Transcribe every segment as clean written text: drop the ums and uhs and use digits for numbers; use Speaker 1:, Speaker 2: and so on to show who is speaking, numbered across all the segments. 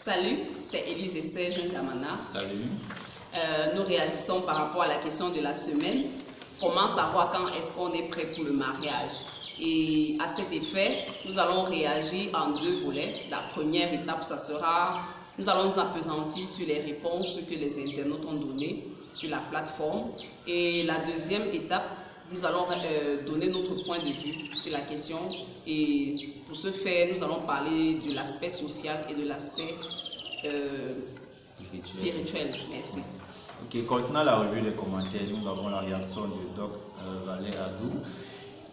Speaker 1: Salut, c'est Élise Esther Jeune Damana.
Speaker 2: Salut.
Speaker 1: Nous réagissons par rapport à la question de la semaine. Comment savoir quand est-ce qu'on est prêt pour le mariage? Et à cet effet, nous allons réagir en deux volets. La première étape, ça sera, nous allons nous appesantir sur les réponses que les internautes ont données sur la plateforme. Et la deuxième étape, nous allons donner notre point de vue sur la question. Et pour ce faire, nous allons parler de l'aspect social et de l'aspect spirituel. Merci.
Speaker 2: Ok, concernant la revue des commentaires, nous avons la réaction de Doc Valais Adou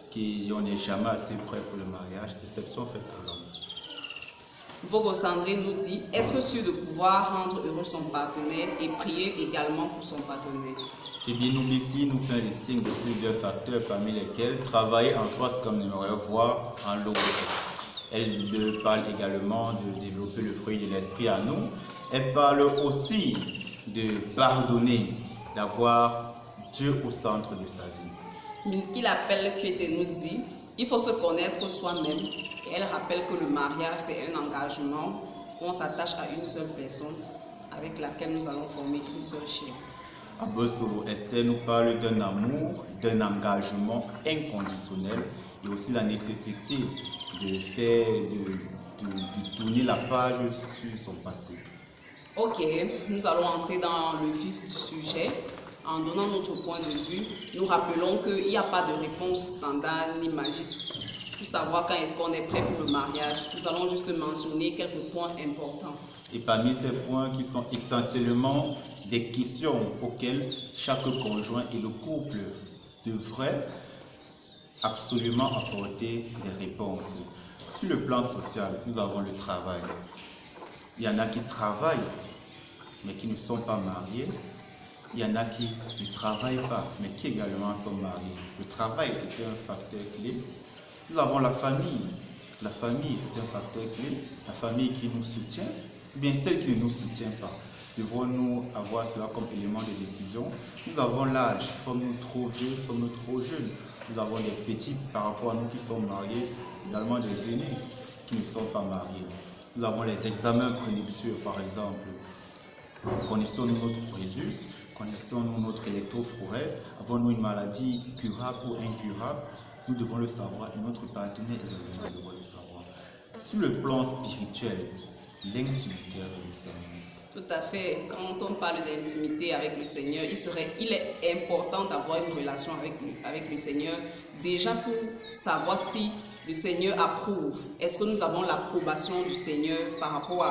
Speaker 2: qui dit on n'est jamais assez prêt pour le mariage, exception faite pour l'homme.
Speaker 1: Vogo Sandré nous dit être sûr de pouvoir rendre heureux son partenaire et prier également pour son partenaire.
Speaker 2: Fibinou Bissi nous fait un listing de plusieurs facteurs parmi lesquels travailler en soi, c'est comme on aimerait voir en logo. Elle parle également de développer le fruit de l'esprit à nous. Elle parle aussi de pardonner, d'avoir Dieu au centre de sa vie.
Speaker 1: Milky l'appelle Kieté nous dit il faut se connaître soi-même. Et elle rappelle que le mariage c'est un engagement où on s'attache à une seule personne avec laquelle nous allons former une seule chair.
Speaker 2: Abosso Esther nous parle d'un amour, d'un engagement inconditionnel et aussi la nécessité de tourner la page sur son passé.
Speaker 1: Ok, nous allons entrer dans le vif du sujet. En donnant notre point de vue, nous rappelons qu'il n'y a pas de réponse standard ni magique. Pour savoir quand est-ce qu'on est prêt pour le mariage, nous allons juste mentionner quelques points importants.
Speaker 2: Et parmi ces points qui sont essentiellement des questions auxquelles chaque conjoint et le couple devraient absolument apporter des réponses. Sur le plan social, nous avons le travail. Il y en a qui travaillent, mais qui ne sont pas mariés. Il y en a qui ne travaillent pas, mais qui également sont mariés. Le travail est un facteur clé. Nous avons la famille. La famille est un facteur clé. La famille qui nous soutient, ou bien celle qui ne nous soutient pas. Devrons-nous avoir cela comme élément de décision? Nous avons l'âge. Sommes-nous trop vieux? Sommes-nous trop jeunes? Nous avons des petits par rapport à nous qui sont mariés, également des aînés qui ne sont pas mariés. Nous avons les examens prénuptiaux, par exemple. Connaissons-nous notre Résus? Connaissons-nous notre électrophorèse? Avons-nous une maladie curable ou incurable? Nous devons le savoir et notre partenaire également doit le savoir. Sur le plan spirituel, l'intimité avec le Seigneur.
Speaker 1: Tout à fait. Quand on parle d'intimité avec le Seigneur, il est important d'avoir une relation avec le Seigneur, déjà pour savoir si le Seigneur approuve. Est-ce que nous avons l'approbation du Seigneur par rapport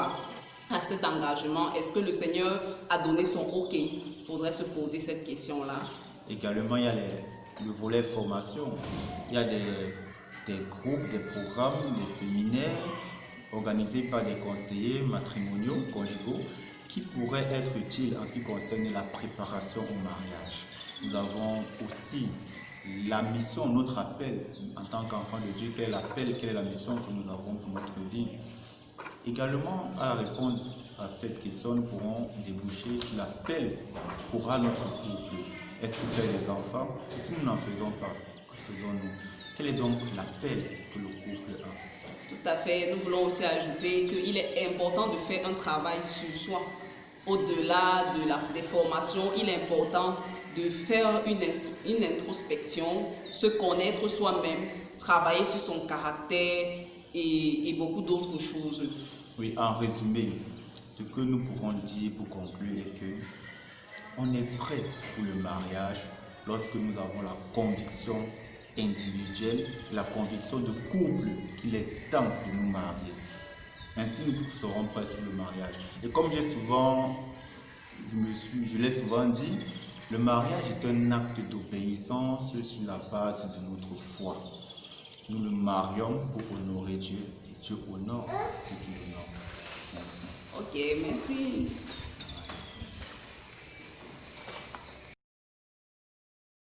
Speaker 1: à cet engagement? Est-ce que le Seigneur a donné son OK? Il faudrait se poser cette question-là.
Speaker 2: Également, il y a le volet formation. Il y a des groupes, des programmes, des séminaires organisés par des conseillers matrimoniaux, conjugaux, qui pourraient être utiles en ce qui concerne la préparation au mariage. Nous avons aussi la mission, notre appel en tant qu'enfant de Dieu, quel est l'appel, quelle est la mission que nous avons pour notre vie. Également, à la réponse à cette question, nous pourrons déboucher sur l'appel qu'aura notre couple. Est-ce que faire des enfants? Et si nous n'en faisons pas, que faisons-nous? Quel est donc l'appel que le couple a?
Speaker 1: Tout à fait. Nous voulons aussi ajouter qu'il est important de faire un travail sur soi. Au-delà des formations, il est important de faire une introspection, se connaître soi-même, travailler sur son caractère et beaucoup d'autres choses.
Speaker 2: Oui, en résumé, ce que nous pouvons dire pour conclure est que on est prêt pour le mariage lorsque nous avons la conviction individuelle, la conviction de couple qu'il est temps de nous marier. Ainsi, nous serons prêts pour le mariage. Et comme je l'ai souvent dit, le mariage est un acte d'obéissance sur la base de notre foi. Nous le marions pour honorer Dieu et Dieu honore ceux qui l'honorent. Merci.
Speaker 1: Ok, merci.